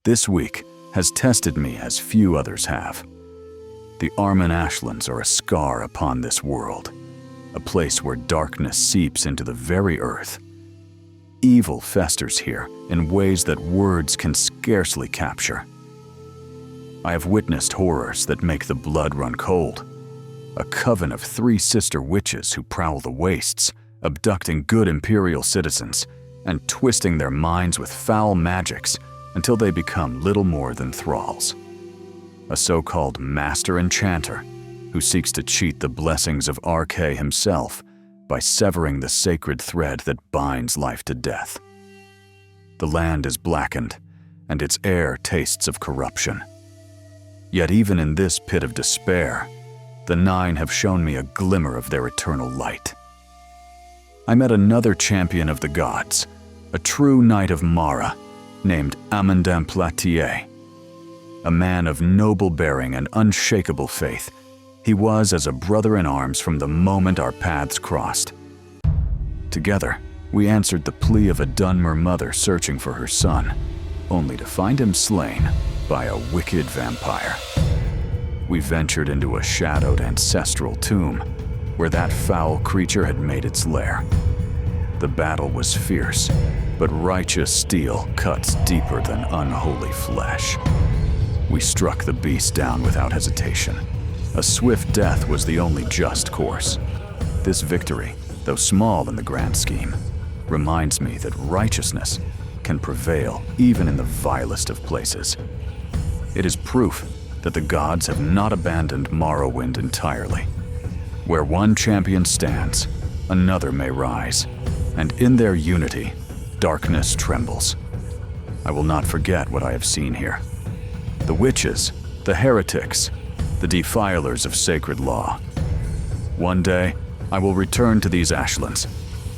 This week has tested me as few others have. The Armen Ashlands are a scar upon this world, a place where darkness seeps into the very earth. Evil festers here in ways that words can scarcely capture. I have witnessed horrors that make the blood run cold. A coven of 3 sister witches who prowl the wastes, abducting good imperial citizens and twisting their minds with foul magics until they become little more than thralls. A so-called master enchanter who seeks to cheat the blessings of RK himself by severing the sacred thread that binds life to death. The land is blackened, and its air tastes of corruption. Yet even in this pit of despair, the 9 have shown me a glimmer of their eternal light. I met another champion of the gods, a true knight of Mara, named Amandin Platier. A man of noble bearing and unshakable faith, he was as a brother in arms from the moment our paths crossed. Together, we answered the plea of a Dunmer mother searching for her son, only to find him slain by a wicked vampire. We ventured into a shadowed ancestral tomb, where that foul creature had made its lair. The battle was fierce, but righteous steel cuts deeper than unholy flesh. We struck the beast down without hesitation. A swift death was the only just course. This victory, though small in the grand scheme, reminds me that righteousness can prevail even in the vilest of places. It is proof that the gods have not abandoned Morrowind entirely. Where one champion stands, another may rise, and in their unity, darkness trembles. I will not forget what I have seen here. The witches, the heretics, the defilers of sacred law. One day, I will return to these Ashlands,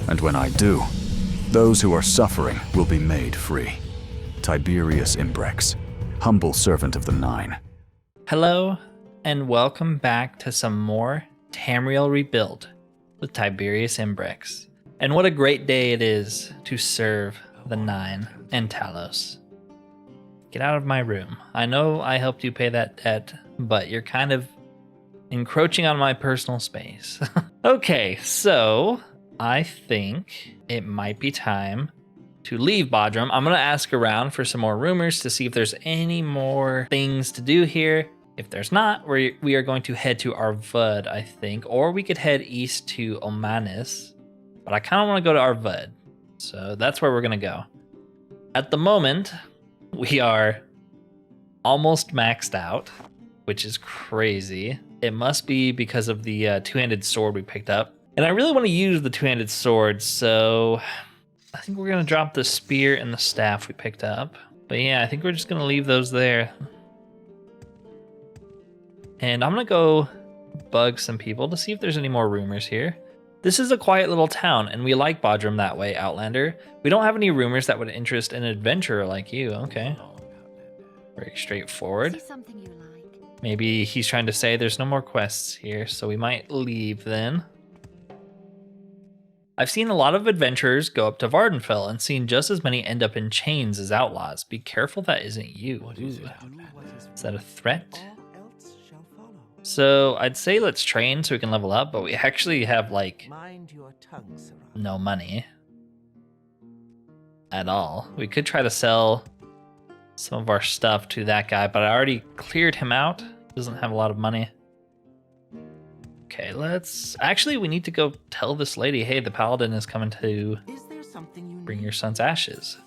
and when I do, those who are suffering will be made free. Tiberius Imbrex, humble servant of the 9. Hello, and welcome back to some more Tamriel Rebuild with Tiberius Imbrex. And what a great day it is to serve the 9 and Talos. Get out of my room. I know I helped you pay that debt, but you're kind of encroaching on my personal space. Okay, so I think it might be time to leave Bodrum. I'm going to ask around for some more rumors to see if there's any more things to do here. If there's not, we are going to head to Arvud, I think, or we could head east to Omanis, but I kind of want to go to Arvud, so that's where we're going to go. At the moment, we are almost maxed out, which is crazy. It must be because of the two-handed sword we picked up, and I really want to use the two-handed sword, so I think we're going to drop the spear and the staff we picked up. But yeah, I think we're just going to leave those there. And I'm going to go bug some people to see if there's any more rumors here. This is a quiet little town, and we like Bodrum that way, Outlander. We don't have any rumors that would interest an adventurer like you. Okay. Very straightforward. Maybe he's trying to say there's no more quests here, so we might leave then. I've seen a lot of adventurers go up to Vardenfell and seen just as many end up in chains as outlaws. Be careful that isn't you. Is that a threat? So I'd say let's train so we can level up, but we actually have like no money at all. We could try to sell some of our stuff to that guy, but I already cleared him out. Doesn't have a lot of money. Okay, actually we need to go tell this lady, hey, the paladin is coming to bring your son's ashes.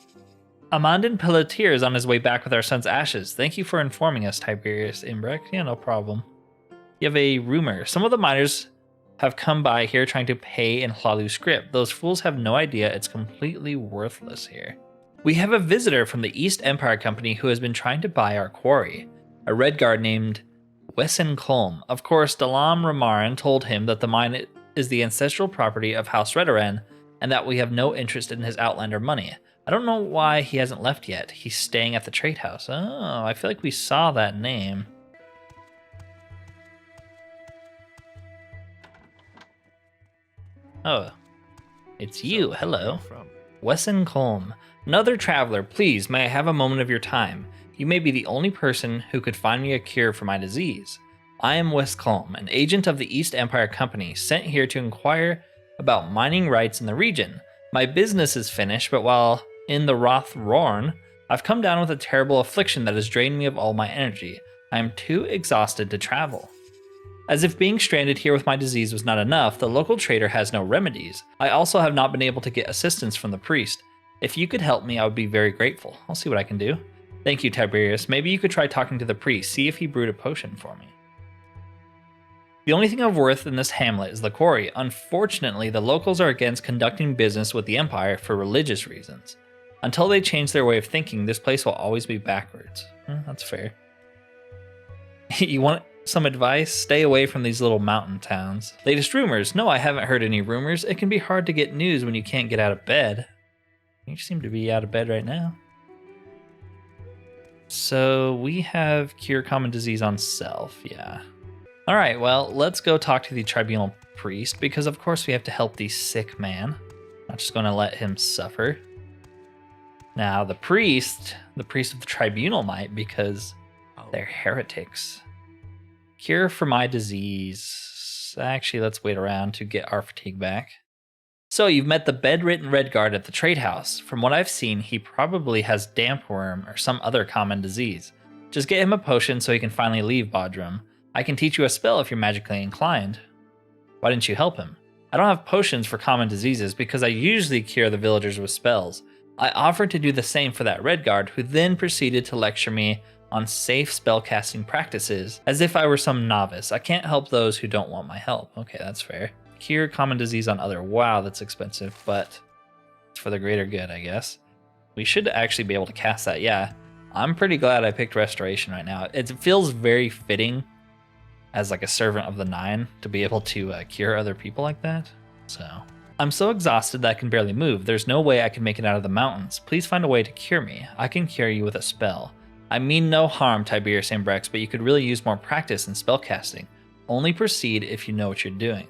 Amandin Pelletier is on his way back with our son's ashes. Thank you for informing us, Tiberius Imbrex. Yeah, no problem. You have a rumor. Some of the miners have come by here trying to pay in Hlalu script. Those fools have no idea it's completely worthless here. We have a visitor from the East Empire Company who has been trying to buy our quarry. A Redguard named Wesen Kolm. Of course, Dalam Ramaran told him that the mine is the ancestral property of House Redoran and that we have no interest in his Outlander money. I don't know why he hasn't left yet. He's staying at the trade house. Oh, I feel like we saw that name. Oh, it's you. Hello. Wesen Kolm. Another traveler. Please, may I have a moment of your time? You may be the only person who could find me a cure for my disease. I am Westcolm, an agent of the East Empire Company, sent here to inquire about mining rights in the region. My business is finished, but while in the Rothrorn, I've come down with a terrible affliction that has drained me of all my energy. I am too exhausted to travel. As if being stranded here with my disease was not enough, the local trader has no remedies. I also have not been able to get assistance from the priest. If you could help me, I would be very grateful. I'll see what I can do. Thank you, Tiberius. Maybe you could try talking to the priest, see if he brewed a potion for me. The only thing of worth in this hamlet is the quarry. Unfortunately, the locals are against conducting business with the Empire for religious reasons. Until they change their way of thinking, this place will always be backwards. That's fair. You want some advice? Stay away from these little mountain towns. Latest rumors. No, I haven't heard any rumors. It can be hard to get news when you can't get out of bed. You seem to be out of bed right now. So we have cure common disease on self, yeah. All right, well, let's go talk to the tribunal priest because of course we have to help the sick man. Not just gonna let him suffer. Now the priest of the tribunal might because they're heretics. Cure for my disease. Actually, let's wait around to get our fatigue back. So you've met the bedridden Red Guard at the trade house. From what I've seen, he probably has dampworm or some other common disease. Just get him a potion so he can finally leave Bodrum. I can teach you a spell if you're magically inclined. Why didn't you help him? I don't have potions for common diseases because I usually cure the villagers with spells. I offered to do the same for that Red Guard, who then proceeded to lecture me on safe spellcasting practices, as if I were some novice. I can't help those who don't want my help. Okay, that's fair. Cure common disease on other. Wow, that's expensive, but it's for the greater good, I guess. We should actually be able to cast that, yeah. I'm pretty glad I picked Restoration right now. It feels very fitting as like a servant of the Nine to be able to cure other people like that. So I'm so exhausted that I can barely move. There's no way I can make it out of the mountains. Please find a way to cure me. I can cure you with a spell. I mean no harm, Tiberius Ambrex, but you could really use more practice in spellcasting. Only proceed if you know what you're doing.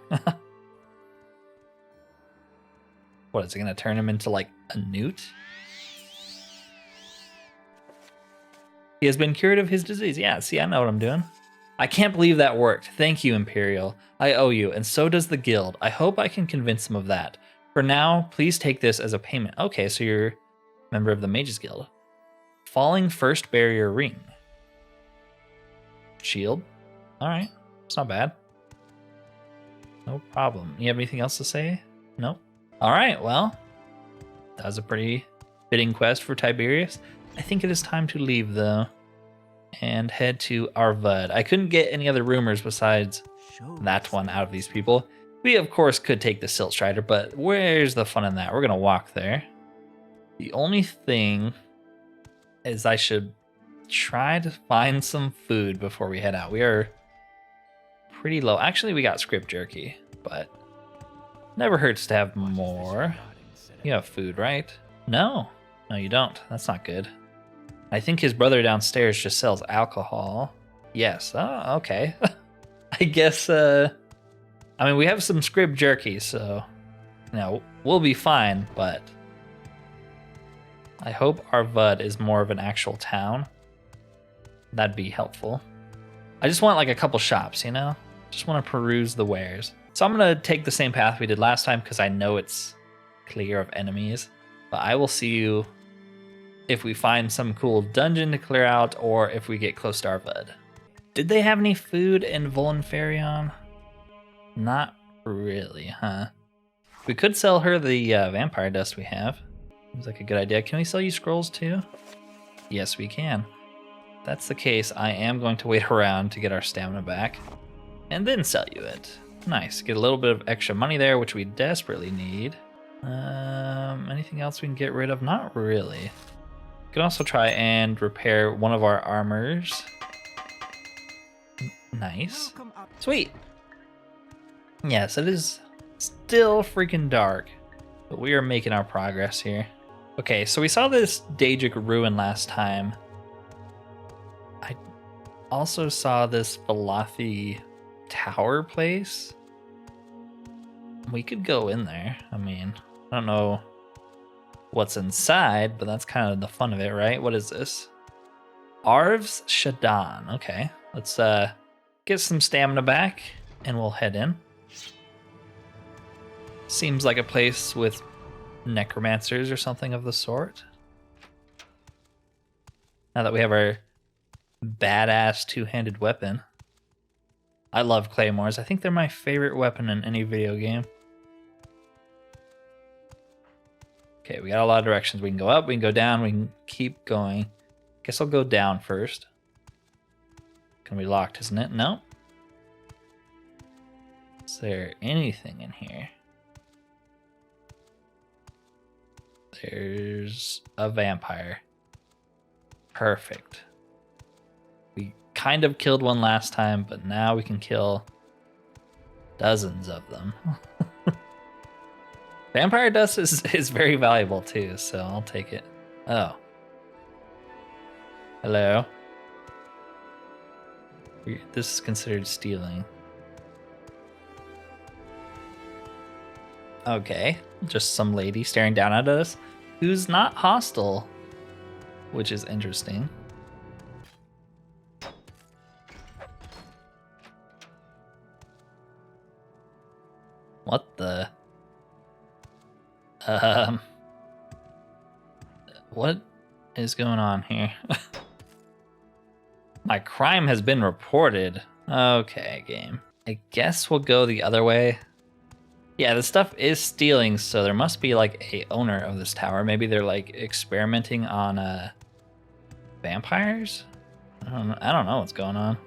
What, is it going to turn him into like a newt? He has been cured of his disease. Yeah, see, I know what I'm doing. I can't believe that worked. Thank you, Imperial. I owe you, and so does the guild. I hope I can convince them of that. For now, please take this as a payment. Okay, so you're a member of the Mages Guild. Falling First Barrier Ring. Shield. All right, it's not bad. No problem. You have anything else to say? Nope. All right, well, that was a pretty fitting quest for Tiberius. I think it is time to leave, though, and head to Arvud. I couldn't get any other rumors besides that one out of these people. We, of course, could take the Silt Strider, but where's the fun in that? We're going to walk there. The only thing is I should try to find some food before we head out. We are pretty low. Actually, we got script jerky, but never hurts to have more. You have food, right? No. No, you don't. That's not good. I think his brother downstairs just sells alcohol. Yes. Oh, okay. I guess, I mean, we have some script jerky, so, you know, we'll be fine, but I hope Arvud is more of an actual town. That'd be helpful. I just want like a couple shops, you know? Just want to peruse the wares. So I'm going to take the same path we did last time because I know it's clear of enemies. But I will see you if we find some cool dungeon to clear out or if we get close to Arvud. Did they have any food in Volenfarion? Not really, huh? We could sell her the vampire dust we have. Seems like a good idea. Can we sell you scrolls too? Yes, we can. If that's the case, I am going to wait around to get our stamina back and then sell you it. Nice. Get a little bit of extra money there, which we desperately need. Anything else we can get rid of? Not really. We can also try and repair one of our armors. Nice. Sweet. Yes, it is still freaking dark, but we are making our progress here. Okay, so we saw this Daedric ruin last time. I also saw this Valathi tower place. We could go in there. I mean, I don't know what's inside, but that's kind of the fun of it, right? What is this? Arv's Shadan. Okay, let's get some stamina back and we'll head in. Seems like a place with necromancers or something of the sort. Now that we have our badass two-handed weapon. I love claymores. I think they're my favorite weapon in any video game. Okay, we got a lot of directions. We can go up, we can go down, we can keep going. Guess I'll go down first. Gonna be locked, isn't it? No. Is there anything in here? There's a vampire. Perfect. We kind of killed one last time, but now we can kill dozens of them. Vampire dust is very valuable too, so I'll take it. Oh. Hello. This is considered stealing. Okay, just some lady staring down at us who's not hostile, which is interesting. What the? What is going on here? My crime has been reported. Okay, game. I guess we'll go the other way. Yeah, this stuff is stealing, so there must be like a owner of this tower. Maybe they're like experimenting on vampires? I don't know what's going on.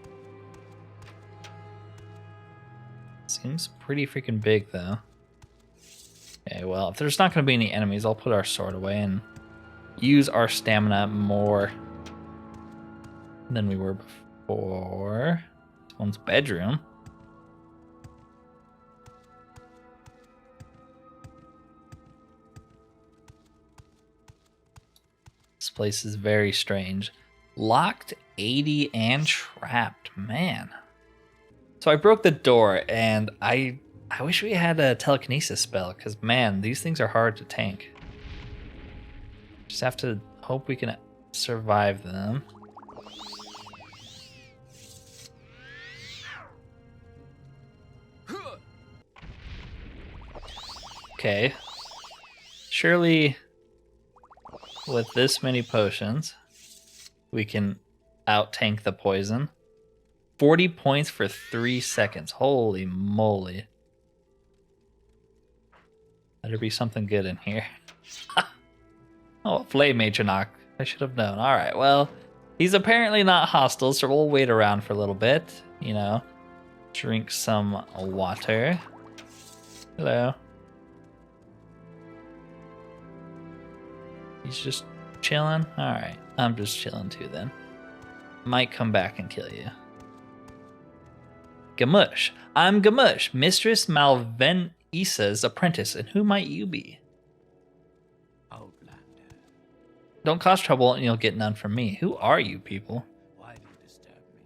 Seems pretty freaking big though. Okay, well, if there's not going to be any enemies, I'll put our sword away and use our stamina more than we were before. Someone's bedroom. This place is very strange. Locked, 80, and trapped. Man. So I broke the door, and I wish we had a telekinesis spell, because, man, these things are hard to tank. Just have to hope we can survive them. Okay. Surely, with this many potions, we can out-tank the poison. 40 points for 3 seconds. Holy moly. Better be something good in here. Oh, Flame Matronach. I should have known. Alright, well, he's apparently not hostile, so we'll wait around for a little bit. You know, drink some water. Hello. He's just chilling? Alright, I'm just chilling too then. Might come back and kill you. Gamush. I'm Gamush, Mistress Malvenisa's apprentice, and who might you be? Outlander. Don't cause trouble and you'll get none from me. Who are you people? Why do you disturb me?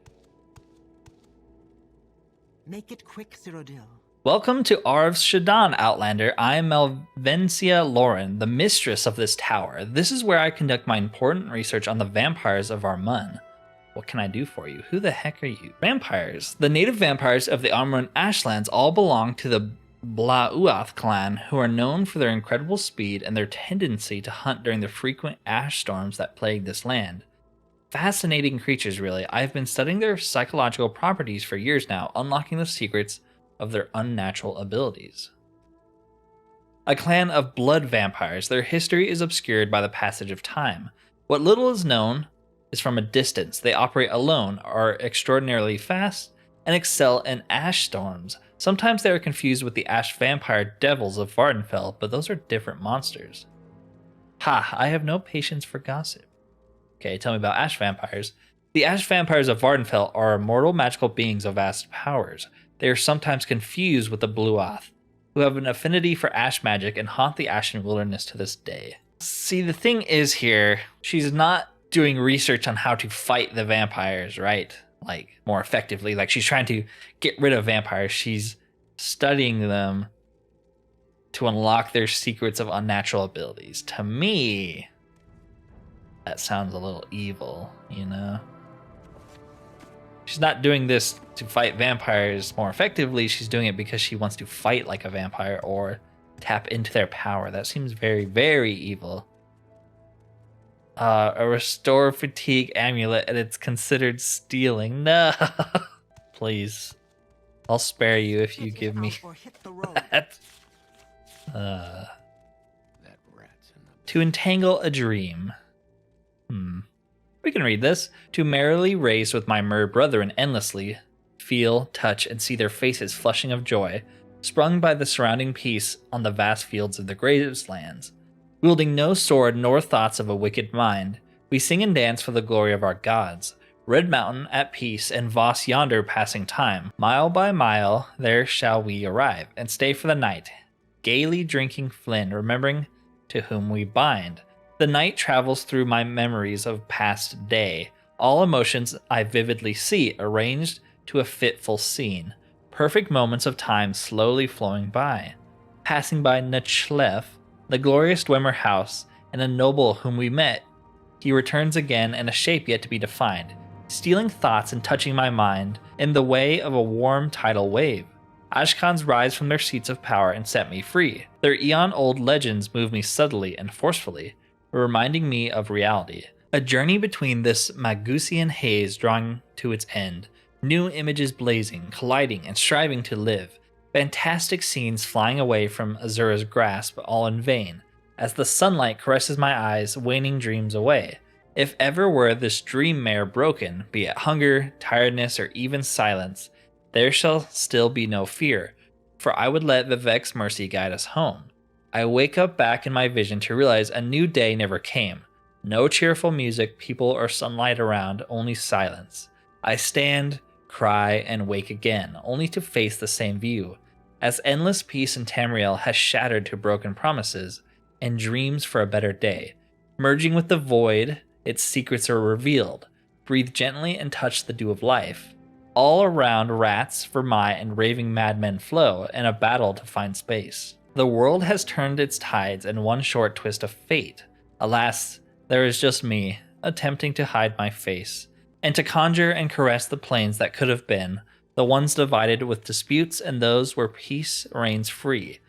Make it quick, Cyrodiil. Welcome to Arv's Shadan, Outlander. I am Malvencia Lauren, the mistress of this tower. This is where I conduct my important research on the vampires of Armun. What can I do for you? Who the heck are you? Vampires. The native vampires of the Armun Ashlands all belong to the Blauath clan, who are known for their incredible speed and their tendency to hunt during the frequent ash storms that plague this land. Fascinating creatures, really. I've been studying their psychological properties for years now, unlocking the secrets of their unnatural abilities. A clan of blood vampires, their history is obscured by the passage of time. What little is known is from a distance. They operate alone, are extraordinarily fast, and excel in ash storms. Sometimes they are confused with the ash vampire devils of Vardenfell, but those are different monsters. Ha, I have no patience for gossip. Okay, tell me about ash vampires. The ash vampires of Vardenfell are immortal magical beings of vast powers. They are sometimes confused with the Blauath, who have an affinity for ash magic and haunt the Ashen Wilderness to this day. See, the thing is here, she's not doing research on how to fight the vampires, right? Like, more effectively. Like, she's trying to get rid of vampires. She's studying them to unlock their secrets of unnatural abilities. To me, That sounds a little evil, you know? She's not doing this to fight vampires more effectively. She's doing it because she wants to fight like a vampire or tap into their power. That seems very, very evil. A restore fatigue amulet, and it's considered stealing. No, please. I'll spare you if you give me Or hit the road. that. That rat's in the To entangle a dream. We can read this. To merrily race with my mer brethren endlessly, feel, touch, and see their faces flushing of joy, sprung by the surrounding peace on the vast fields of the Graveslands. Wielding no sword nor thoughts of a wicked mind, we sing and dance for the glory of our gods. Red Mountain at peace, and Voss yonder passing time. Mile by mile there shall we arrive, and stay for the night, gaily drinking Flynn, remembering to whom we bind. The night travels through my memories of past day. All emotions I vividly see, arranged to a fitful scene. Perfect moments of time slowly flowing by. Passing by Nachlef, the glorious Dwemer house, and a noble whom we met. He returns again in a shape yet to be defined, stealing thoughts and touching my mind in the way of a warm tidal wave. Ashkans rise from their seats of power and set me free. Their eon-old legends move me subtly and forcefully, reminding me of reality. A journey between this Magusian haze drawing to its end, new images blazing, colliding, and striving to live. Fantastic scenes flying away from Azura's grasp, all in vain, as the sunlight caresses my eyes, waning dreams away. If ever were this dream mare broken, be it hunger, tiredness, or even silence, there shall still be no fear, for I would let Vivek's mercy guide us home. I wake up back in my vision to realize a new day never came. No cheerful music, people, or sunlight around, only silence. I stand, cry, and wake again, only to face the same view, as endless peace in Tamriel has shattered to broken promises and dreams for a better day. Merging with the void, its secrets are revealed. Breathe gently and touch the dew of life. All around rats, vermai, and raving madmen flow in a battle to find space. The world has turned its tides in one short twist of fate. Alas, there is just me, attempting to hide my face, and to conjure and caress the plains that could have been, the ones divided with disputes and those where peace reigns free,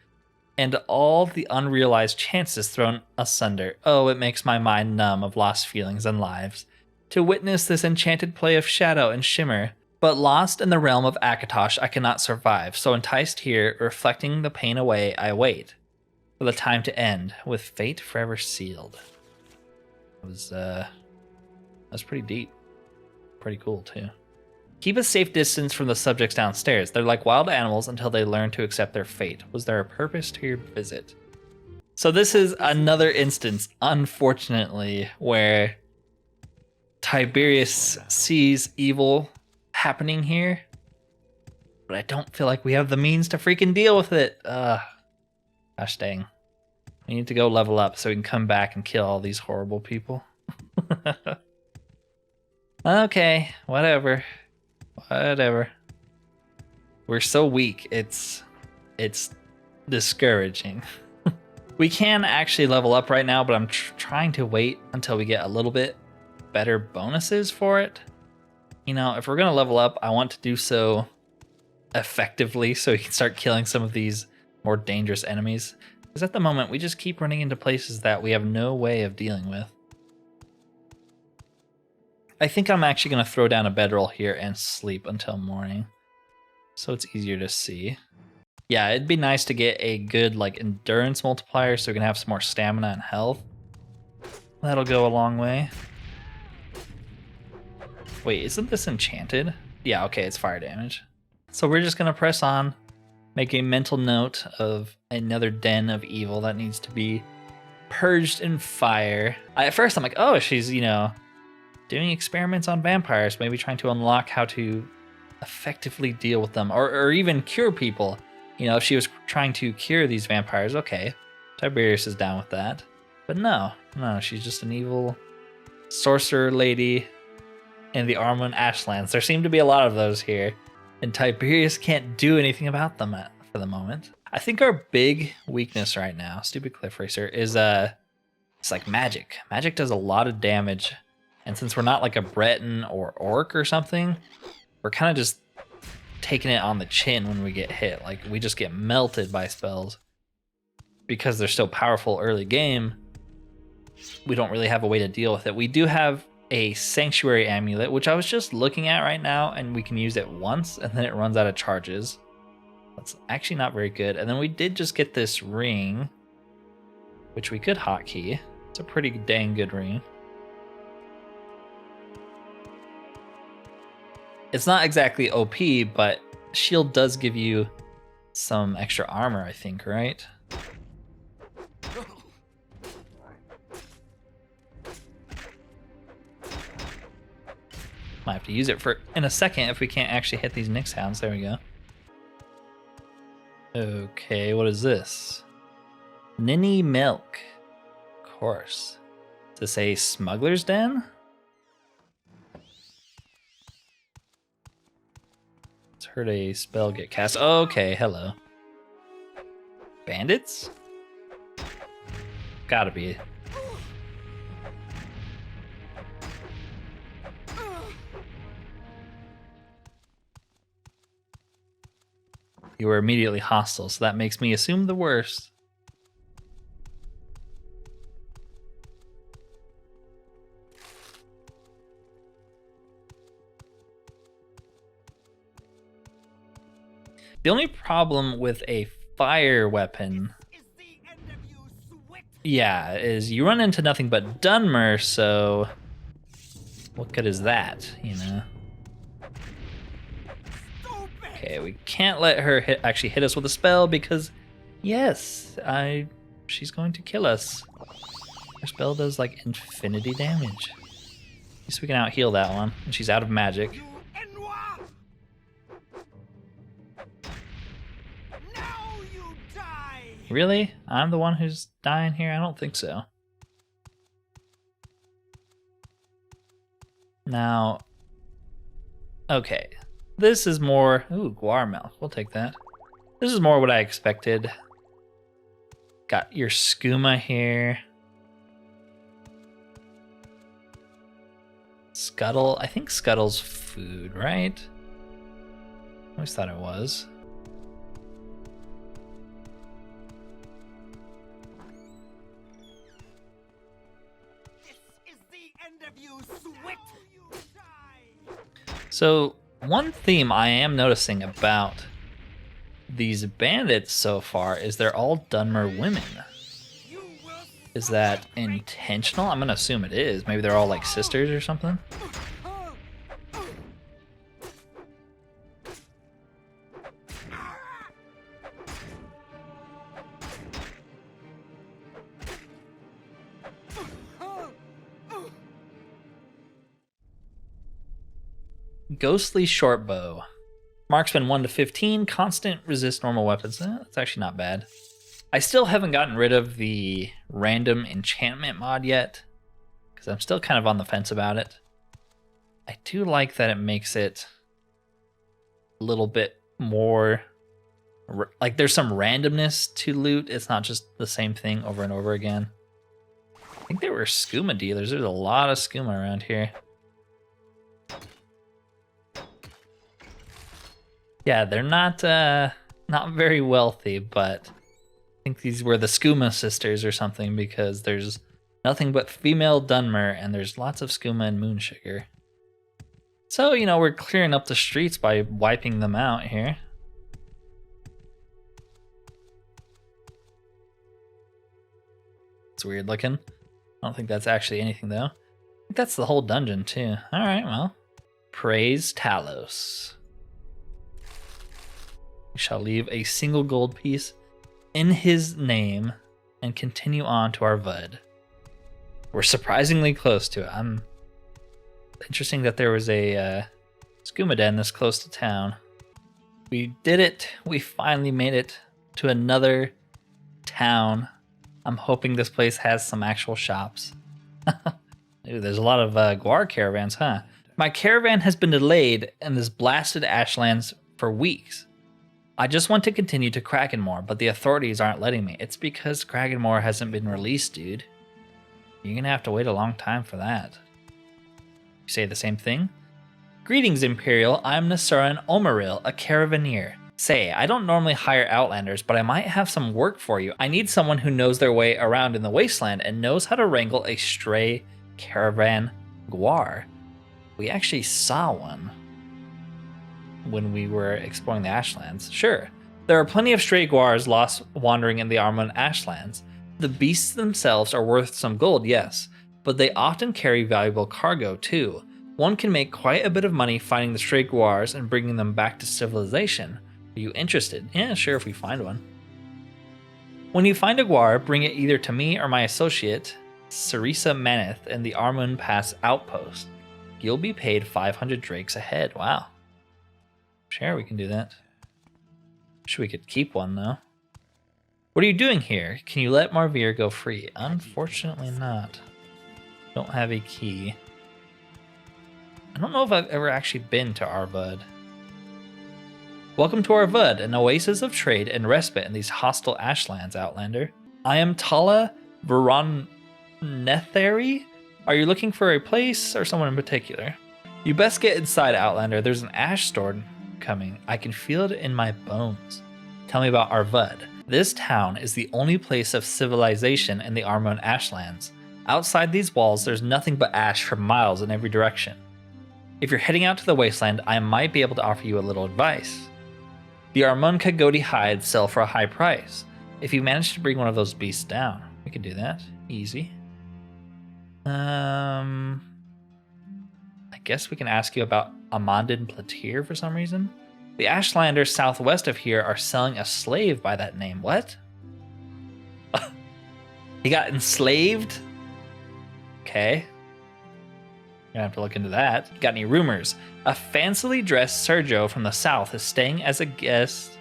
and all the unrealized chances thrown asunder. Oh, it makes my mind numb of lost feelings and lives, to witness this enchanted play of shadow and shimmer. But lost in the realm of Akatosh, I cannot survive, so enticed here, reflecting the pain away, I wait for the time to end, with fate forever sealed. It was, that's pretty deep. Pretty cool, too. Keep a safe distance from the subjects downstairs. They're like wild animals until they learn to accept their fate. Was there a purpose to your visit? So this is another instance, unfortunately, where Tiberius sees evil happening here, but I don't feel like we have the means to freaking deal with it. Gosh dang. We need to go level up so we can come back and kill all these horrible people. Okay, whatever. We're so weak, it's discouraging. We can actually level up right now, but I'm trying to wait until we get a little bit better bonuses for it. You know, if we're going to level up, I want to do so effectively so we can start killing some of these more dangerous enemies. Because at the moment, we just keep running into places that we have no way of dealing with. I think I'm actually going to throw down a bedroll here and sleep until morning, so it's easier to see. Yeah, it'd be nice to get a good like endurance multiplier so we can have some more stamina and health. That'll go a long way. Wait, isn't this enchanted? Yeah, okay, it's fire damage. So we're just going to press on, make a mental note of another den of evil that needs to be purged in fire. At first I'm like, oh, she's, you know, doing experiments on vampires, maybe trying to unlock how to effectively deal with them, or even cure people. You know, if she was trying to cure these vampires, okay, Tiberius is down with that. But no, she's just an evil sorcerer lady in the Armun Ashlands. There seem to be a lot of those here, and Tiberius can't do anything about them for the moment. I think our big weakness right now, stupid cliff racer, is It's like magic. Magic does a lot of damage. And since we're not like a Breton or Orc or something, we're kind of just taking it on the chin when we get hit. Like, we just get melted by spells. Because they're so powerful early game, we don't really have a way to deal with it. We do have a Sanctuary Amulet, which I was just looking at right now, and we can use it once, and then it runs out of charges. That's actually not very good. And then we did just get this ring, which we could hotkey. It's a pretty dang good ring. It's not exactly OP, but shield does give you some extra armor, I think, right? Might have to use it in a second if we can't actually hit these Nyx Hounds. There we go. Okay, what is this? Ninny Milk. Of course. Does this say Smuggler's Den? Let's heard a spell get cast. Okay, hello. Bandits? Gotta be. You were immediately hostile, so that makes me assume the worst. The only problem with a fire weapon, yeah, is you run into nothing but Dunmer, so what good is that, you know? Okay, we can't let her actually hit us with a spell because, yes, she's going to kill us. Her spell does like infinity damage. At least we can out heal that one, and she's out of magic. Really? I'm the one who's dying here? I don't think so. Now, okay. This is more... Ooh, guar milk. We'll take that. This is more what I expected. Got your skooma here. Scuttle. I think Scuttle's food, right? I always thought it was. So, one theme I am noticing about these bandits so far is they're all Dunmer women. Is that intentional? I'm gonna assume it is. Maybe they're all like sisters or something. Ghostly Shortbow. Marksman 1 to 15, constant resist normal weapons. That's actually not bad. I still haven't gotten rid of the random enchantment mod yet, because I'm still kind of on the fence about it. I do like that it makes it a little bit more, like there's some randomness to loot. It's not just the same thing over and over again. I think they were skooma dealers. There's a lot of skooma around here. Yeah, they're not very wealthy, but I think these were the Skooma Sisters or something, because there's nothing but female Dunmer and there's lots of skooma and moonsugar. So, you know, we're clearing up the streets by wiping them out here. It's weird looking. I don't think that's actually anything though. I think that's the whole dungeon too. Alright, well. Praise Talos. We shall leave a single gold piece in his name and continue on to Arvud. We're surprisingly close to it. Interesting that there was a skooma den this close to town. We did it. We finally made it to another town. I'm hoping this place has some actual shops. Ooh, there's a lot of guar caravans, huh? My caravan has been delayed in this blasted Ashlands for weeks. I just want to continue to Krakenmoor, but the authorities aren't letting me. It's because Krakenmoor hasn't been released, dude. You're gonna have to wait a long time for that. You say the same thing? Greetings, Imperial. I'm Nasuran Omaril, a caravaneer. Say, I don't normally hire Outlanders, but I might have some work for you. I need someone who knows their way around in the wasteland and knows how to wrangle a stray caravan guar. We actually saw one when we were exploring the Ashlands. Sure, there are plenty of stray guars lost wandering in the Armun Ashlands. The beasts themselves are worth some gold, yes, but they often carry valuable cargo too. One can make quite a bit of money finding the stray guars and bringing them back to civilization. Are you interested? Yeah, sure, if we find one. When you find a guar, bring it either to me or my associate, Sarisa Maneth, in the Armun Pass outpost. You'll be paid 500 drakes a head. Wow. Sure, we can do that. Wish we could keep one, though. What are you doing here? Can you let Marvir go free? Unfortunately not. Don't have a key. I don't know if I've ever actually been to Arvud. Welcome to Arvud, an oasis of trade and respite in these hostile ashlands, Outlander. I am Tala Veronetheri. Are you looking for a place or someone in particular? You best get inside, Outlander. There's an ash storm coming. I can feel it in my bones. Tell me about Arvud. This town is the only place of civilization in the Armun Ashlands. Outside these walls, there's nothing but ash for miles in every direction. If you're heading out to the wasteland, I might be able to offer you a little advice. The Armun Kagodi hides sell for a high price. If you manage to bring one of those beasts down, we can do that. Easy. I guess we can ask you about Amandine Platir for some reason. The Ashlanders southwest of here are selling a slave by that name. What? He got enslaved? Okay. Gonna have to look into that. Got any rumors? A fancily dressed Sergio from the south is staying as a guest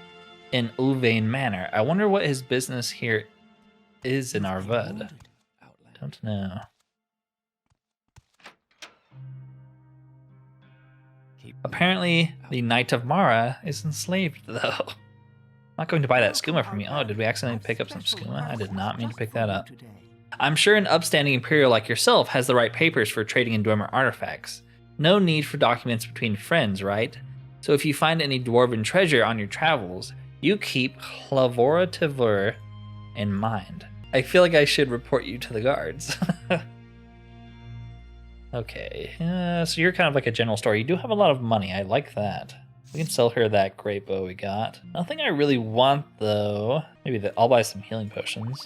in Uvain Manor. I wonder what his business here is in Arvud. Don't know. Apparently, the Knight of Mara is enslaved, though. Not going to buy that skooma from you. Oh, did we accidentally pick up some skooma? I did not mean to pick that up. I'm sure an upstanding Imperial like yourself has the right papers for trading in Dwemer artifacts. No need for documents between friends, right? So if you find any dwarven treasure on your travels, you keep Hlavora Tivur in mind. I feel like I should report you to the guards. Okay, so you're kind of like a general store. You do have a lot of money. I like that. We can sell her that great bow we got. Nothing I really want, though. Maybe I'll buy some healing potions.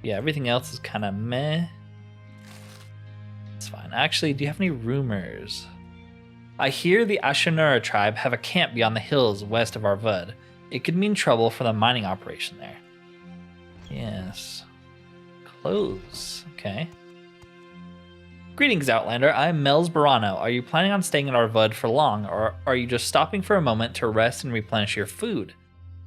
Yeah, everything else is kind of meh. It's fine. Actually, do you have any rumors? I hear the Ashanura tribe have a camp beyond the hills west of Arvud. It could mean trouble for the mining operation there. Yes. Clothes. Okay. Greetings, Outlander. I'm Melz Barano. Are you planning on staying in Arvud for long, or are you just stopping for a moment to rest and replenish your food?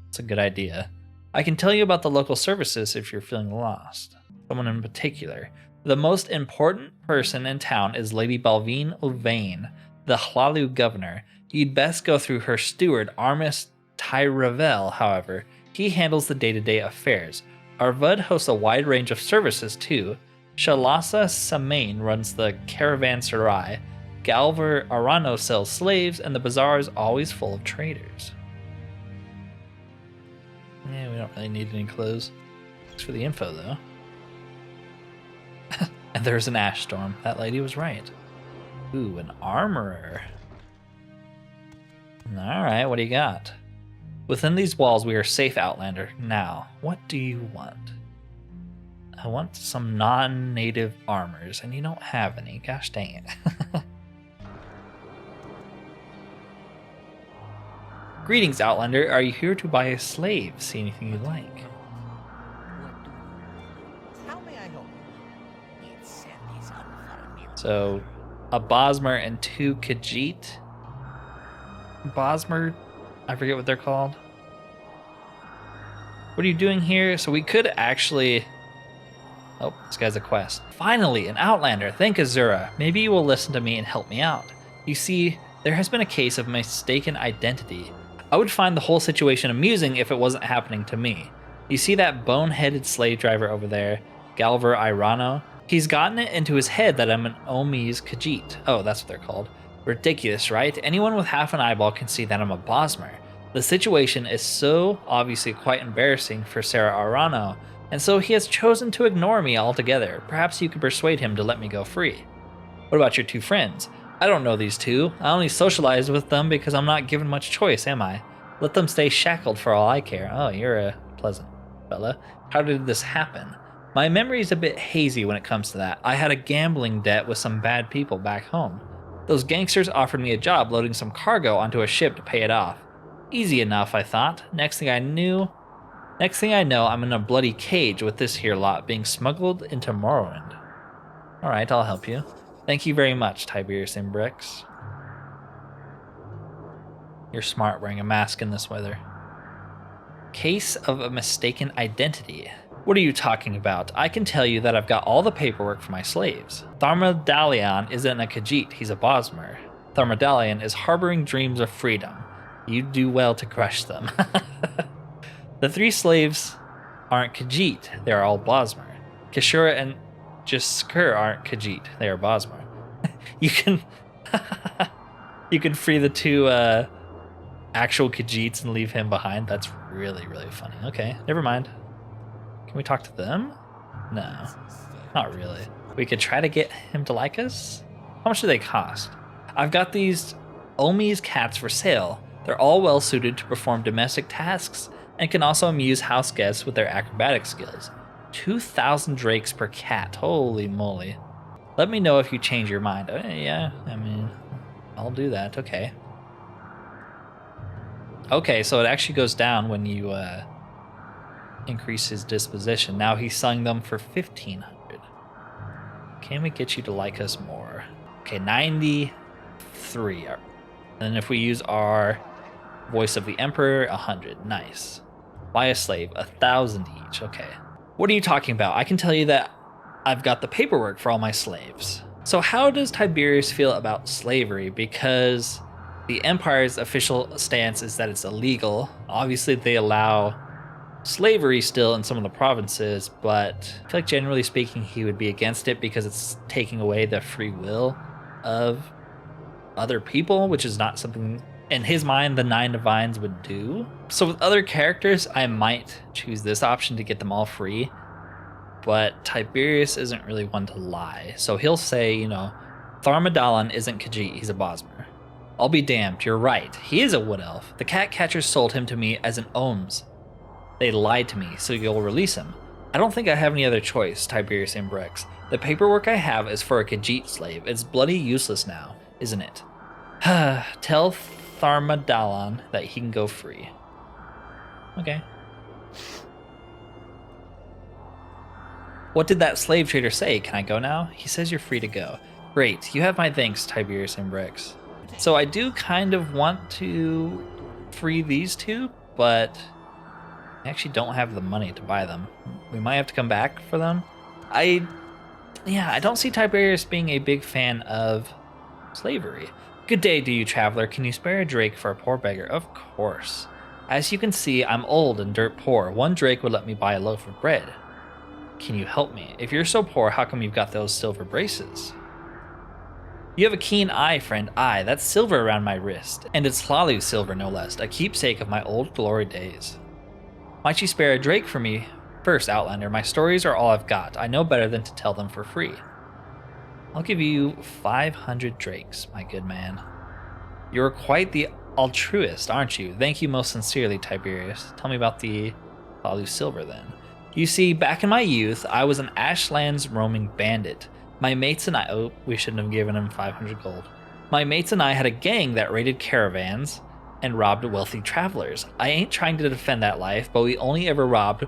It's a good idea. I can tell you about the local services if you're feeling lost. Someone in particular. The most important person in town is Lady Balvine Uvain, the Hlalu governor. You'd best go through her steward, Armis Tyravel, however. He handles the day-to-day affairs. Arvud hosts a wide range of services, too. Shalasa Samain runs the caravanserai. Galver Arano sells slaves, and the bazaar is always full of traders. Yeah, we don't really need any clothes. Thanks for the info, though. And there's an ash storm. That lady was right. Ooh, an armorer. Alright, what do you got? Within these walls, we are safe, Outlander. Now, what do you want? I want some non-native armors, and you don't have any. Gosh dang it. Greetings, Outlander. Are you here to buy a slave? See anything you like? How may I help? So, a Bosmer and 2 Khajiit. Bosmer? I forget what they're called. What are you doing here? So we could actually... Oh, this guy's a quest. Finally, an Outlander. Thank Azura. Maybe you will listen to me and help me out. You see, there has been a case of mistaken identity. I would find the whole situation amusing if it wasn't happening to me. You see that boneheaded slave driver over there, Galver Irano? He's gotten it into his head that I'm an Omi's Khajiit. Oh, that's what they're called. Ridiculous, right? Anyone with half an eyeball can see that I'm a Bosmer. The situation is so obviously quite embarrassing for Sarah Arano, and so he has chosen to ignore me altogether. Perhaps you could persuade him to let me go free. What about your two friends? I don't know these two. I only socialize with them because I'm not given much choice, am I? Let them stay shackled for all I care. Oh, you're a pleasant fella. How did this happen? My memory is a bit hazy when it comes to that. I had a gambling debt with some bad people back home. Those gangsters offered me a job loading some cargo onto a ship to pay it off. Easy enough, I thought. Next thing I know, I'm in a bloody cage with this here lot being smuggled into Morrowind. Alright, I'll help you. Thank you very much, Tiberius Imbrex. You're smart wearing a mask in this weather. Case of a mistaken identity. What are you talking about? I can tell you that I've got all the paperwork for my slaves. Tharmadalion isn't a Khajiit, he's a Bosmer. Tharmadalion is harboring dreams of freedom. You do well to crush them. The three slaves aren't Khajiit, they are all Bosmer. Kishura and Jisker aren't Khajiit, they are Bosmer. You can free the two actual Khajiits and leave him behind. That's really, really funny. Okay, never mind. Can we talk to them? No, not really. We could try to get him to like us? How much do they cost? I've got these Omi's cats for sale. They're all well suited to perform domestic tasks and can also amuse house guests with their acrobatic skills. 2,000 drakes per cat. Holy moly. Let me know if you change your mind. Yeah, I mean, I'll do that. Okay. Okay, so it actually goes down when you increase his disposition. Now he's selling them for 1,500. Can we get you to like us more? Okay, 93. And if we use our Voice of the Emperor, 100. Nice. Buy a slave, 1,000 each. Okay. What are you talking about? I can tell you that I've got the paperwork for all my slaves. So how does Tiberius feel about slavery? Because the Empire's official stance is that it's illegal. Obviously, they allow slavery still in some of the provinces, but I feel like generally speaking, he would be against it because it's taking away the free will of other people, which is not something in his mind the Nine Divines would do. So with other characters, I might choose this option to get them all free, but Tiberius isn't really one to lie. So he'll say, you know, Tharmadalon isn't Khajiit, he's a Bosmer. I'll be damned, you're right, he is a wood elf. The cat catchers sold him to me as an Ohms. They lied to me, so you'll release him. I don't think I have any other choice, Tiberius Imbrex. The paperwork I have is for a Khajiit slave. It's bloody useless now, isn't it? Tell Tharmadalon that he can go free. Okay. What did that slave trader say? Can I go now? He says you're free to go. Great, you have my thanks, Tiberius Imbrex. So I do kind of want to free these two, but I actually don't have the money to buy them. We might have to come back for them. I don't see Tiberius being a big fan of slavery. Good day to you, traveler. Can you spare a drake for a poor beggar? Of course. As you can see, I'm old and dirt poor. 1 drake would let me buy a loaf of bread. Can you help me? If you're so poor, how come you've got those silver braces? You have a keen eye, friend. Aye, that's silver around my wrist. And it's Hlalu silver, no less, a keepsake of my old glory days. Might you spare a drake for me? First, Outlander, my stories are all I've got. I know better than to tell them for free. I'll give you 500 drakes, my good man. You're quite the altruist, aren't you? Thank you most sincerely, Tiberius. Tell me about the Hlalu silver, then. You see, back in my youth, I was an Ashland's roaming bandit. My mates and I... Oh, we shouldn't have given him 500 gold. My mates and I had a gang that raided caravans and robbed wealthy travelers. I ain't trying to defend that life, but we only ever robbed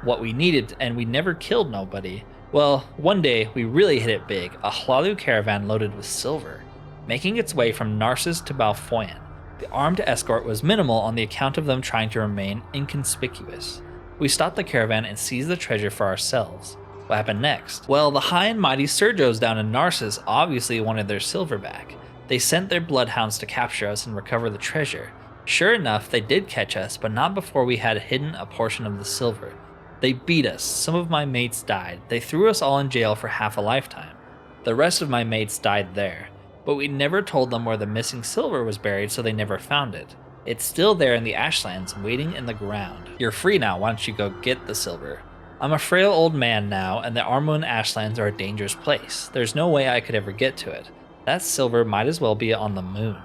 what we needed, and we never killed nobody. Well, one day, we really hit it big. A Hlalu caravan loaded with silver, making its way from Narcissus to Balfoyan. The armed escort was minimal on the account of them trying to remain inconspicuous. We stopped the caravan and seized the treasure for ourselves. What happened next? Well, the high and mighty Sergos down in Narcissus obviously wanted their silver back. They sent their bloodhounds to capture us and recover the treasure. Sure enough, they did catch us, but not before we had hidden a portion of the silver. They beat us. Some of my mates died. They threw us all in jail for half a lifetime. The rest of my mates died there. But we never told them where the missing silver was buried, so they never found it. It's still there in the Ashlands, waiting in the ground. You're free now, why don't you go get the silver? I'm a frail old man now, and the Armun Ashlands are a dangerous place. There's no way I could ever get to it. That silver might as well be on the moon.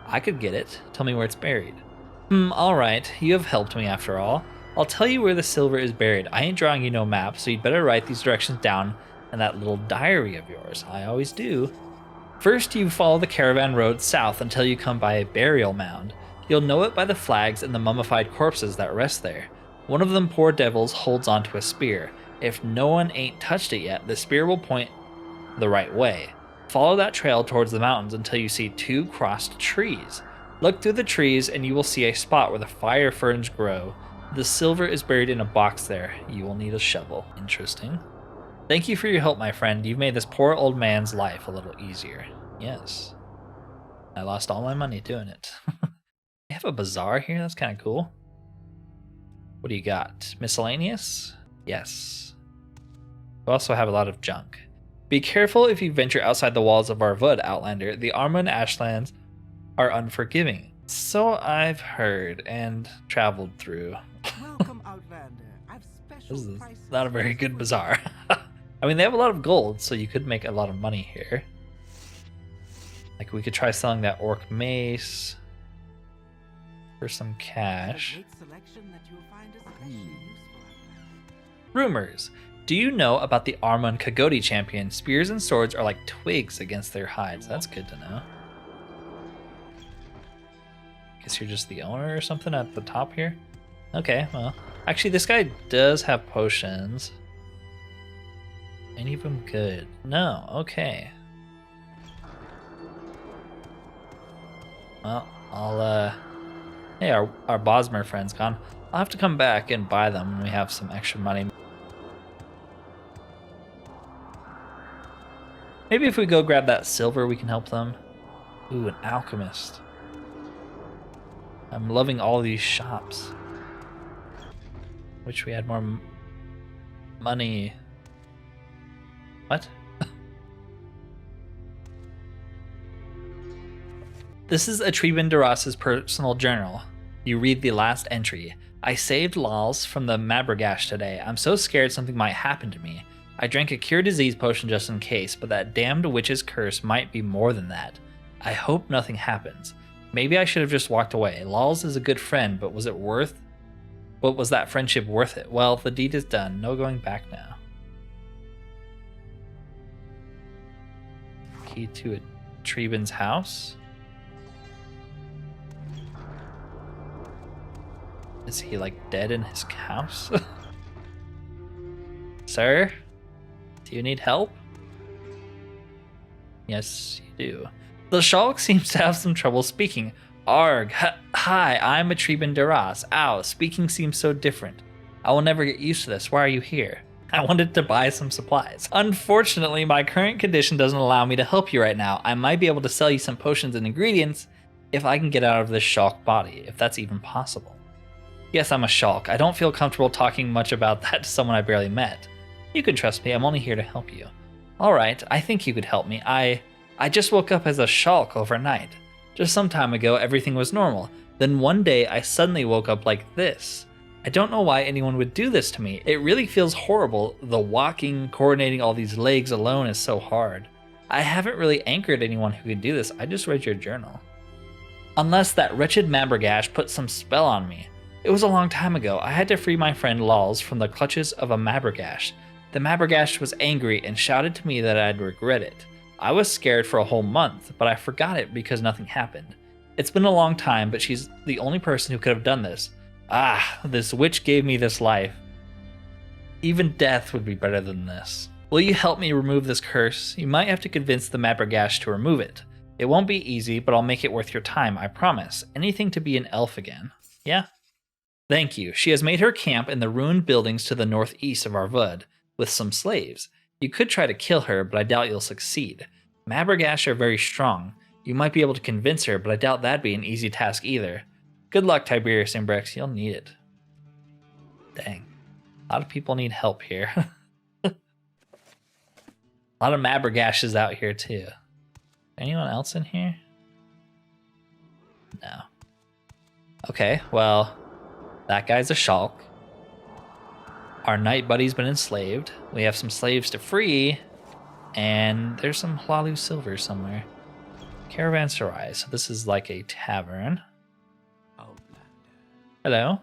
I could get it. Tell me where it's buried. Alright, you have helped me after all. I'll tell you where the silver is buried. I ain't drawing you no map, so you'd better write these directions down in that little diary of yours. I always do. First, you follow the caravan road south until you come by a burial mound. You'll know it by the flags and the mummified corpses that rest there. One of them poor devils holds onto a spear. If no one ain't touched it yet, the spear will point the right way. Follow that trail towards the mountains until you see 2 crossed trees. Look through the trees and you will see a spot where the fire ferns grow. The silver is buried in a box there. You will need a shovel. Interesting. Thank you for your help, my friend. You've made this poor old man's life a little easier. Yes. I lost all my money doing it. They have a bazaar here? That's kind of cool. What do you got? Miscellaneous? Yes. We also have a lot of junk. Be careful if you venture outside the walls of Arvud, Outlander. The Armun Ashlands are unforgiving. So I've heard and traveled through. Welcome, Outlander. I've special This is prices not a very for good you. bazaar. I mean, they have a lot of gold, so you could make a lot of money here. Like, we could try selling that orc mace for some There's a cash. great selection that you'll find especially useful, Outlander. Rumors. Do you know about the Armun Kagoti champion? Spears and swords are like twigs against their hides. That's good to know. Guess you're just the owner or something at the top here? Okay, well. Actually, this guy does have potions. Any of them good? No, okay. Well, I'll, hey, our Bosmer friend's gone. I'll have to come back and buy them when we have some extra money. Maybe if we go grab that silver, we can help them. Ooh, an alchemist. I'm loving all these shops. Wish we had more money. What? This is Atriban Duras's personal journal. You read the last entry. I saved Lals from the Mabragash today. I'm so scared something might happen to me. I drank a cure disease potion just in case, but that damned witch's curse might be more than that. I hope nothing happens. Maybe I should have just walked away. Lals is a good friend, but was that friendship worth it? Well, the deed is done. No going back now. Key to Treben's house? Is he like dead in his house? Sir? Do you need help? Yes, you do. The Shulk seems to have some trouble speaking. Arg, hi, I'm Atriban Duras. Ow, speaking seems so different. I will never get used to this. Why are you here? I wanted to buy some supplies. Unfortunately, my current condition doesn't allow me to help you right now. I might be able to sell you some potions and ingredients if I can get out of this Shulk body, if that's even possible. Yes, I'm a Shulk. I don't feel comfortable talking much about that to someone I barely met. You can trust me. I'm only here to help you. All right, I think you could help me. I just woke up as a Shulk overnight. Just some time ago, everything was normal. Then one day, I suddenly woke up like this. I don't know why anyone would do this to me. It really feels horrible. The walking, coordinating all these legs alone is so hard. I haven't really anchored anyone who could do this. I just read your journal. Unless that wretched Mabragash put some spell on me. It was a long time ago. I had to free my friend Lals from the clutches of a Mabragash. The Mabragash was angry and shouted to me that I'd regret it. I was scared for a whole month, but I forgot it because nothing happened. It's been a long time, but she's the only person who could have done this. Ah, this witch gave me this life. Even death would be better than this. Will you help me remove this curse? You might have to convince the Mabragash to remove it. It won't be easy, but I'll make it worth your time, I promise. Anything to be an elf again. Yeah? Thank you. She has made her camp in the ruined buildings to the northeast of Arvud, with some slaves. You could try to kill her, but I doubt you'll succeed. Mabragash are very strong. You might be able to convince her, but I doubt that'd be an easy task either. Good luck, Tiberius Imbrex. You'll need it. Dang. A lot of people need help here. A lot of Mabbergashes out here too. Anyone else in here? No. Okay, well, that guy's a shulk. Our night buddy's been enslaved. We have some slaves to free. And there's some Hlalu silver somewhere. Caravanserai. So this is like a tavern. Hello.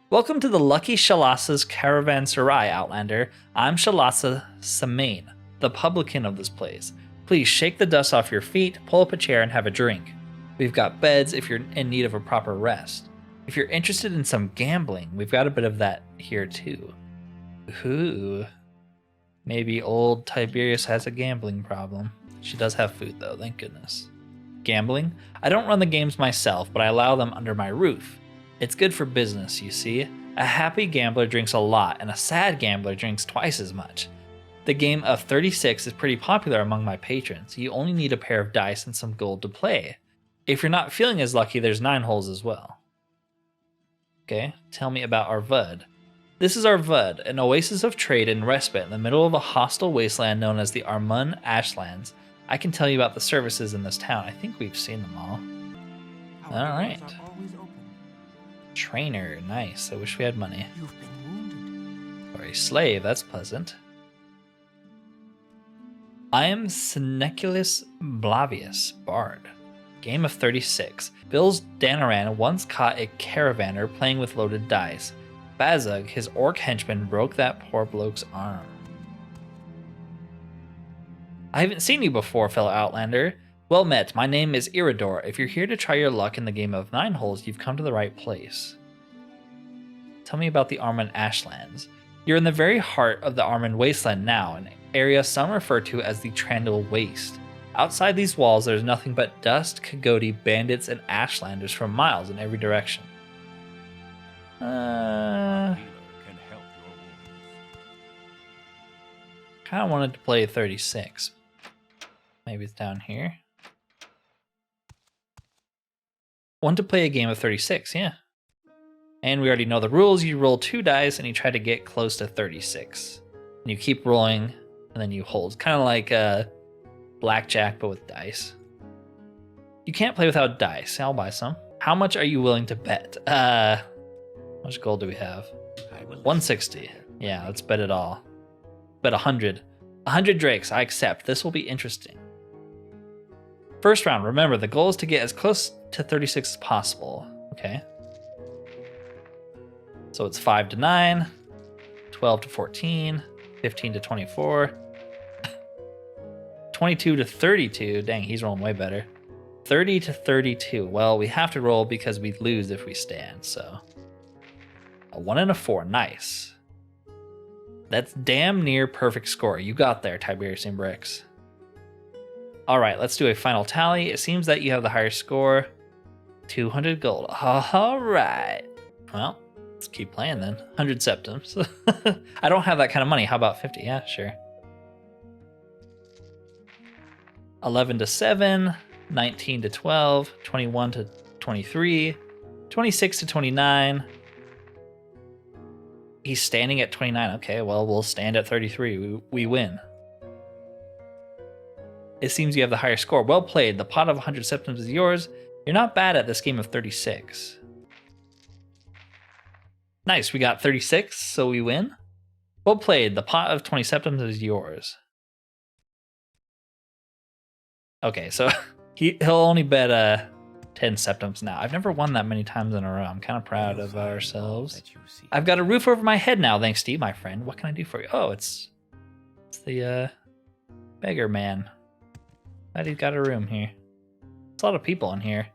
Welcome to the Lucky Shalassa's Caravanserai, Outlander. I'm Shalassa Samain, the publican of this place. Please shake the dust off your feet, pull up a chair, and have a drink. We've got beds if you're in need of a proper rest. If you're interested in some gambling, we've got a bit of that here too. Ooh. Maybe old Tiberius has a gambling problem. She does have food though, thank goodness. Gambling? I don't run the games myself, but I allow them under my roof. It's good for business, you see. A happy gambler drinks a lot, and a sad gambler drinks twice as much. The game of 36 is pretty popular among my patrons. You only need a pair of dice and some gold to play. If you're not feeling as lucky, there's 9 holes as well. Okay, tell me about Arvud. This is Arvud, an oasis of trade and respite in the middle of a hostile wasteland known as the Armun Ashlands. I can tell you about the services in this town. I think we've seen them all. Our All right. doors are always open. Trainer, nice. I wish we had money. You've been wounded. Or a slave, that's pleasant. I am Seneculus Blavius, Bard. Game of 36. Bill's Danaran once caught a caravaner playing with loaded dice. Bazug, his orc henchman, broke that poor bloke's arm. I haven't seen you before, fellow Outlander. Well met, my name is Iridor. If you're here to try your luck in the game of 9 holes, you've come to the right place. Tell me about the Armun Ashlands. You're in the very heart of the Armun Wasteland now, an area some refer to as the Trandil Waste. Outside these walls, there's nothing but dust, Kagoti, bandits, and Ashlanders from miles in every direction. Kind of wanted to play 36. Maybe it's down here. Want to play a game of 36, yeah. And we already know the rules. You roll 2 dice and you try to get close to 36. And you keep rolling and then you hold. Kind of like blackjack, but with dice. You can't play without dice. I'll buy some. How much are you willing to bet? How much gold do we have? 160. Yeah, let's bet it all. Bet 100. 100 drakes, I accept. This will be interesting. First round, remember, the goal is to get as close to 36 as possible. Okay. So it's 5 to 9, 12 to 14, 15 to 24, 22 to 32. Dang, he's rolling way better. 30 to 32. Well, we have to roll because we lose if we stand, so. A 1 and a 4. Nice. That's damn near perfect score. You got there, Tiberius and Bricks. All right, let's do a final tally. It seems that you have the higher score. 200 gold. All right. Well, let's keep playing then. 100 septims. I don't have that kind of money. How about 50? Yeah, sure. 11 to 7, 19 to 12, 21 to 23, 26 to 29. He's standing at 29. Okay, well, we'll stand at 33. We win. It seems you have the higher score. Well played. The pot of 100 septims is yours. You're not bad at this game of 36. Nice, we got 36, so we win. Well played. The pot of 20 septims is yours. Okay, so he'll only bet 10 septims now. I've never won that many times in a row. I'm kind of proud of ourselves. I've got a roof over my head now, thanks to you, my friend. What can I do for you? Oh, it's the beggar man. Glad he's got a room here. There's a lot of people in here.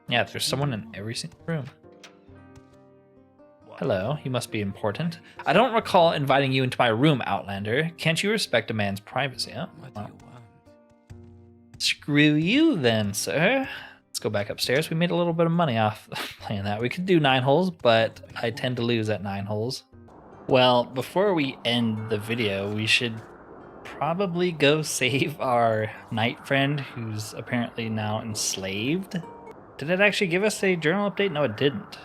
Yeah, there's someone in every single room. Hello, you must be important. I don't recall inviting you into my room, Outlander. Can't you respect a man's privacy? Oh, What well. do you want? Screw you then, sir. Let's go back upstairs. We made a little bit of money off playing that. We could do 9 holes, but I tend to lose at 9 holes. Well, before we end the video, we should probably go save our knight friend who's apparently now enslaved. Did it actually give us a journal update? No, it didn't.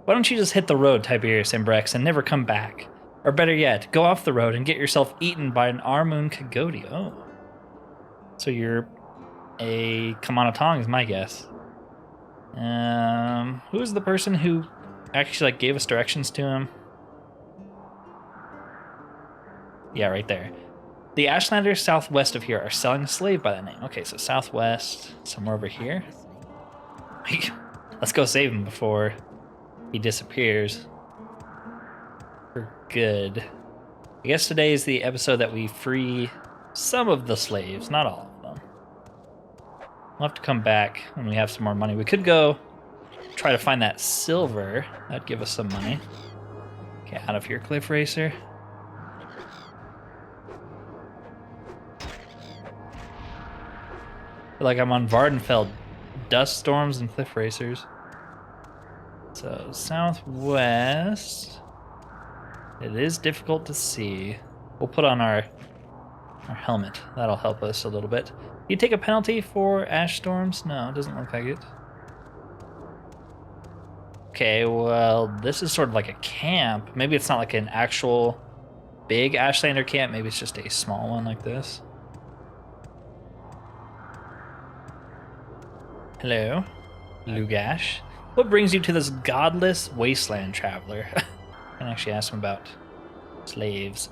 Why don't you just hit the road, Tiberius and Brex, and never come back? Or better yet, go off the road and get yourself eaten by an Armoon Kagodi. Oh. So you're a Kamanatong is my guess. Who is the person who actually like gave us directions to him? Yeah, right there. The Ashlanders southwest of here are selling a slave by that name. Okay, so southwest, somewhere over here. Let's go save him before he disappears for good. I guess today is the episode that we free some of the slaves, not all of them. We'll have to come back when we have some more money. We could go try to find that silver. That'd give us some money. Okay, out of here, Cliff Racer. Feel like I'm on Vardenfeld. Dust storms and cliff racers. So southwest. It is difficult to see. We'll put on our helmet. That'll help us a little bit. Do you take a penalty for ash storms? No, it doesn't look like it. Okay, well, this is sort of like a camp. Maybe it's not like an actual big Ashlander camp. Maybe it's just a small one like this. Hello, Lugash. What brings you to this godless wasteland, traveler? I can actually ask him about slaves.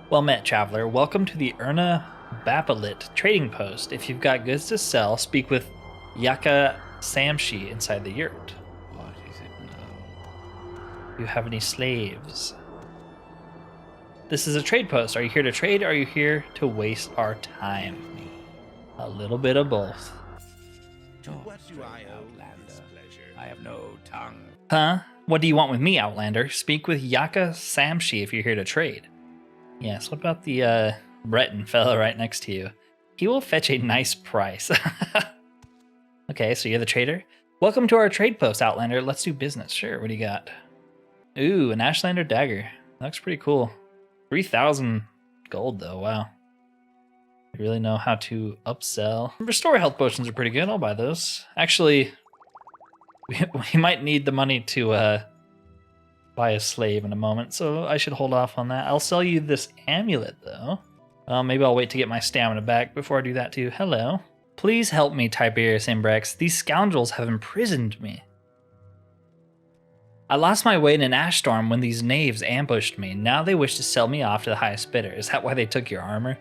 Well met, traveler. Welcome to the Erna Bapalit trading post. If you've got goods to sell, speak with Yaka Samshi inside the yurt. What is it now? Do you have any slaves? This is a trade post. Are you here to trade or are you here to waste our time? A little bit of both. What do I owe this pleasure? I have no tongue. Huh? What do you want with me, Outlander? Speak with Yaka Samshi if you're here to trade. Yes, what about the Breton fellow right next to you? He will fetch a nice price. Okay, so you're the trader? Welcome to our trade post, Outlander. Let's do business. Sure, what do you got? Ooh, an Ashlander dagger. That looks pretty cool. 3,000 gold though, wow. You really know how to upsell. Restore health potions are pretty good. I'll buy those. Actually, we might need the money to buy a slave in a moment, so I should hold off on that. I'll sell you this amulet, though. Maybe I'll wait to get my stamina back before I do that, too. Hello. Please help me, Tiberius Imbrex. These scoundrels have imprisoned me. I lost my way in an ash storm when these knaves ambushed me. Now they wish to sell me off to the highest bidder. Is that why they took your armor?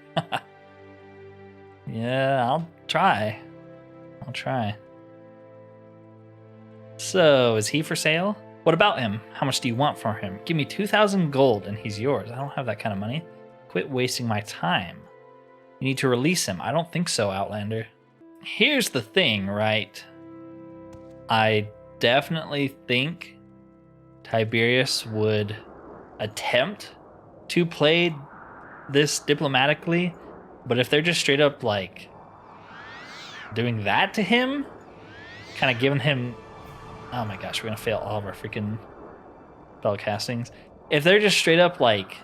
Yeah, I'll try. So, is he for sale? What about him? How much do you want for him? Give me 2,000 gold and he's yours. I don't have that kind of money. Quit wasting my time. You need to release him. I don't think so, Outlander. Here's the thing, right? I definitely think Tiberius would attempt to play this diplomatically. But if they're just straight up, like, doing that to him, kind of giving him... Oh my gosh, we're going to fail all of our freaking spell castings. If they're just straight up, like,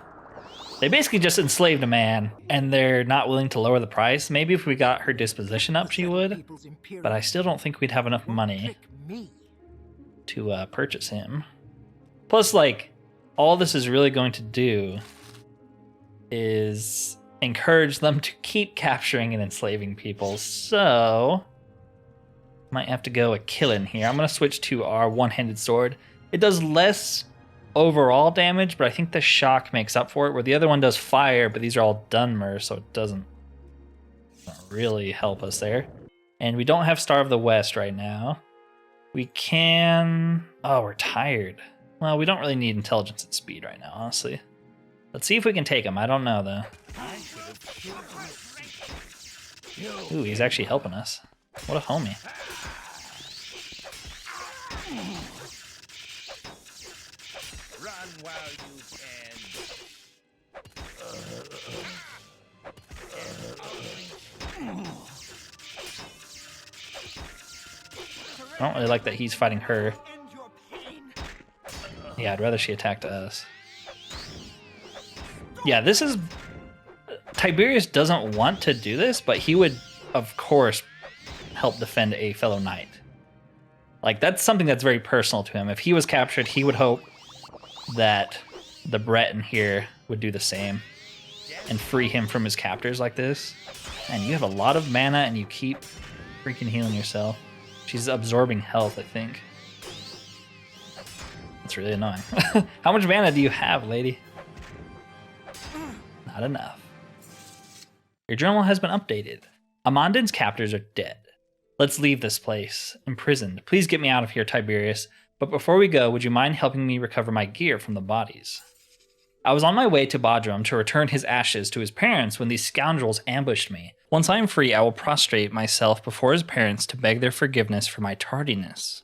they basically just enslaved a man, and they're not willing to lower the price, maybe if we got her disposition up, she would. But I still don't think we'd have enough money to purchase him. Plus, like, all this is really going to do is... encourage them to keep capturing and enslaving people. So, might have to go a killing here. I'm going to switch to our one-handed sword. It does less overall damage, but I think the shock makes up for it, where the other one does fire, but these are all Dunmer, so it doesn't really help us there. And we don't have Star of the West right now. We can... Oh, we're tired. Well, we don't really need intelligence and speed right now, honestly. Let's see if we can take him. I don't know, though. Ooh, he's actually helping us. What a homie. Run while you can. I don't really like that he's fighting her. Yeah, I'd rather she attacked us. Yeah, this is... Tiberius doesn't want to do this, but he would of course, help defend a fellow knight. Like, that's something that's very personal to him. If he was captured, he would hope that the Breton here would do the same and free him from his captors like this. And you have a lot of mana and you keep freaking healing yourself. She's absorbing health, I think. That's really annoying. How much mana do you have, lady? Not enough. Your journal has been updated. Amandin's captors are dead. Let's leave this place. Imprisoned. Please get me out of here, Tiberius. But before we go, would you mind helping me recover my gear from the bodies? I was on my way to Bodrum to return his ashes to his parents when these scoundrels ambushed me. Once I am free, I will prostrate myself before his parents to beg their forgiveness for my tardiness.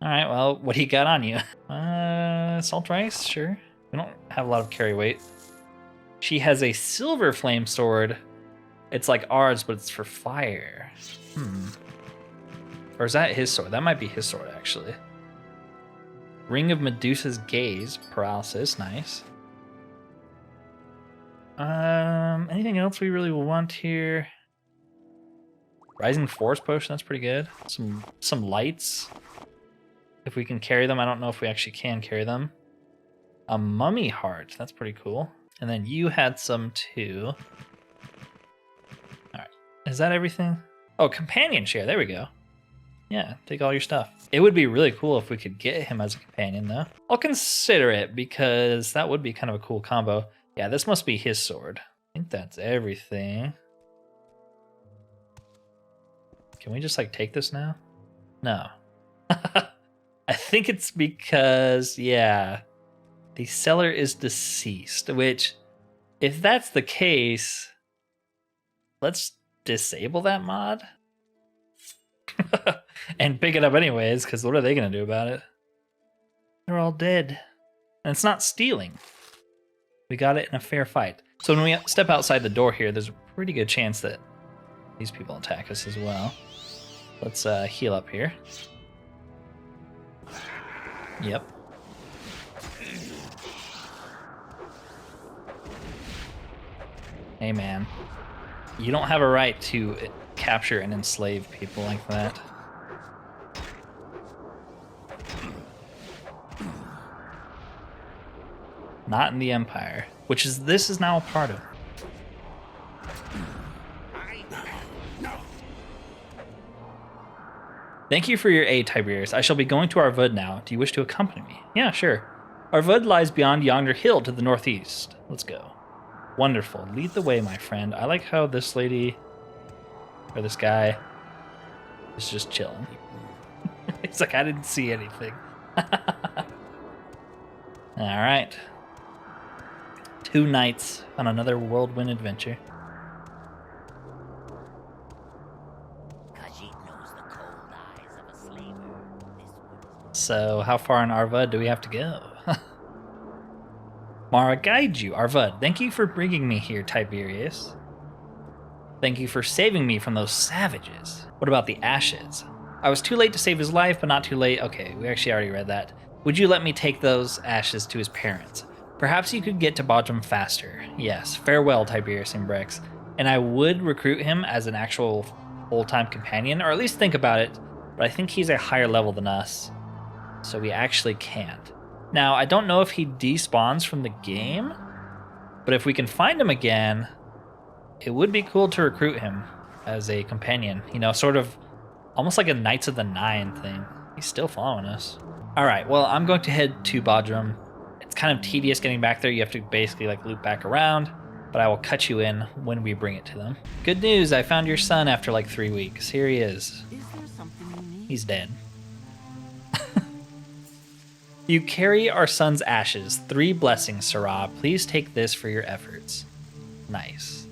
Alright, well, what do you got on you? Salt rice? Sure. We don't have a lot of carry weight. She has a silver flame sword. It's like ours, but it's for fire. Or is that his sword? That might be his sword, actually. Ring of Medusa's Gaze. Paralysis. Nice. Anything else we really want here? Rising Force Potion. That's pretty good. Some lights. If we can carry them. I don't know if we actually can carry them. A Mummy Heart. That's pretty cool. And then you had some too. Alright. Is that everything? Oh, companion share. There we go. Yeah, take all your stuff. It would be really cool if we could get him as a companion, though. I'll consider it, because that would be kind of a cool combo. Yeah, this must be his sword. I think that's everything. Can we just, like, take this now? No. I think it's because, yeah, the seller is deceased, which, if that's the case, let's disable that mod. And pick it up anyways, because what are they going to do about it? They're all dead. And it's not stealing. We got it in a fair fight. So when we step outside the door here, there's a pretty good chance that these people attack us as well. Let's heal up here. Yep. Hey man, you don't have a right to capture and enslave people like that. Not in the Empire, which this is now a part of. Thank you for your aid, Tiberius. I shall be going to Arvud now. Do you wish to accompany me? Yeah, sure. Arvud lies beyond yonder hill to the northeast. Let's go. Wonderful. Lead the way, my friend. I like how this lady, or this guy, is just chilling. It's like, I didn't see anything. Alright. 2 nights on another whirlwind adventure. So, how far in Arvud do we have to go? Mara guide you, Arvud. Thank you for bringing me here, Tiberius. Thank you for saving me from those savages. What about the ashes? I was too late to save his life, but not too late. Okay, we actually already read that. Would you let me take those ashes to his parents? Perhaps you could get to Bodrum faster. Yes, farewell, Tiberius Imbrex. And I would recruit him as an actual full-time companion, or at least think about it, but I think he's a higher level than us, so we actually can't. Now, I don't know if he despawns from the game, but if we can find him again, it would be cool to recruit him as a companion. You know, sort of almost like a Knights of the Nine thing. He's still following us. All right, well, I'm going to head to Bodrum. It's kind of tedious getting back there. You have to basically like loop back around, but I will cut you in when we bring it to them. Good news, I found your son after like 3 weeks. Here he is. Is there something you need? He's dead. You carry our son's ashes. 3 blessings, Sarah. Please take this for your efforts. Nice.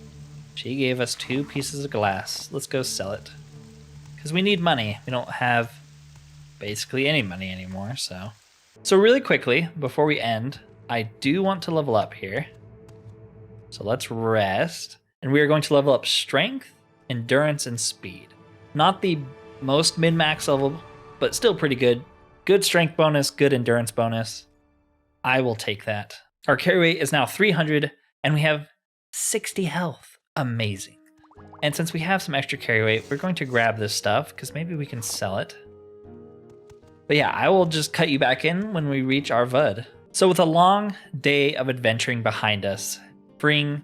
She gave us 2 pieces of glass. Let's go sell it. Because we need money. We don't have basically any money anymore, so. So really quickly, before we end, I do want to level up here. So let's rest. And we are going to level up strength, endurance, and speed. Not the most min-max level, but still pretty good. Good strength bonus, good endurance bonus. I will take that. Our carry weight is now 300, and we have 60 health. Amazing. And since we have some extra carry weight, we're going to grab this stuff because maybe we can sell it. But yeah, I will just cut you back in when we reach Arvud. So with a long day of adventuring behind us, freeing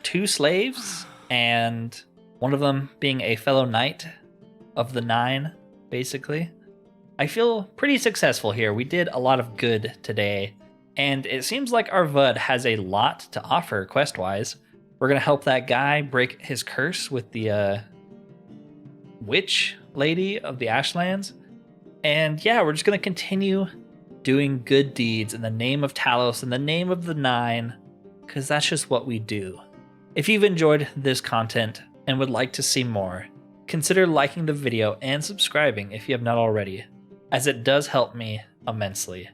2 slaves and one of them being a fellow knight of the 9, basically, I feel pretty successful here. We did a lot of good today, and it seems like Arvud has a lot to offer quest-wise. We're going to help that guy break his curse with the witch lady of the Ashlands. And yeah, we're just going to continue doing good deeds in the name of Talos, in the name of the 9, because that's just what we do. If you've enjoyed this content and would like to see more, consider liking the video and subscribing if you have not already, as it does help me immensely.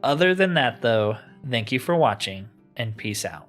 Other than that though, thank you for watching and peace out.